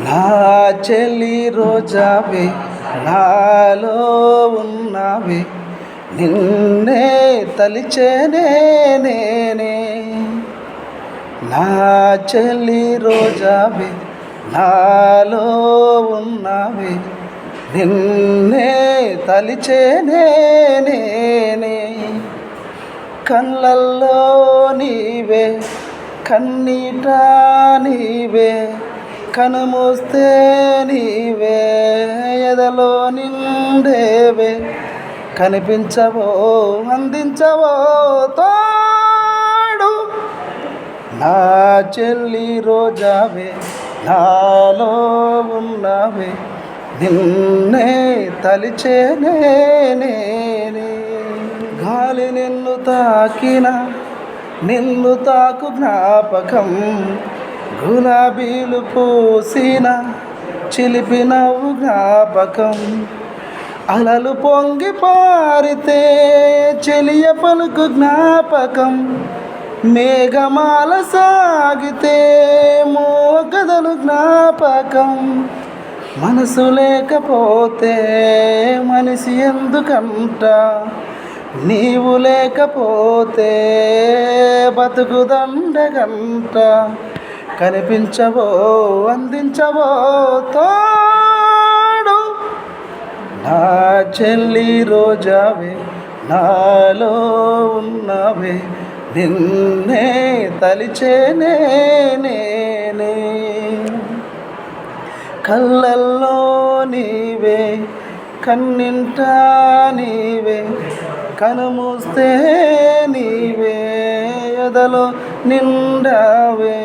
నా చెల్లి రోజావే నాలో ఉన్నావే, నిన్నే తలిచేనే నేనే. నా చెల్లి రోజావే నాలో ఉన్నావే, నిన్నే తలిచేనే నేనే. కళ్ళల్లో నీవే, కన్నీట నీవే, కనుమూస్తే నీవే, ఎదలో నిండేవే. కనిపించవో అందించవో తోడు, నా చెల్లి రోజావే నాలో ఉన్నావే, నిన్నే తలిచేనే నేనే. గాలి నిన్ను తాకిన నిన్ను తాకు జ్ఞాపకం, గులాబీలు పూసిన చిలిపి నవ్వు జ్ఞాపకం. అలలు పొంగి పారితే చెలియ పలుకు జ్ఞాపకం, మేఘమాల సాగితే మోగదలు జ్ఞాపకం. మనసు లేకపోతే మనిషి ఎందుకంట, నీవు లేకపోతే బతుకు దండగంట. కనిపించవో అందించవో తోడు, నా చెల్లి రోజావే నాలో ఉన్నావే, నిన్నే తలిచేనే నేనే. కళ్ళల్లో నీవే, కన్నింట నీవే, కనుమూస్తే నీవే, ఎదలో నిండావే.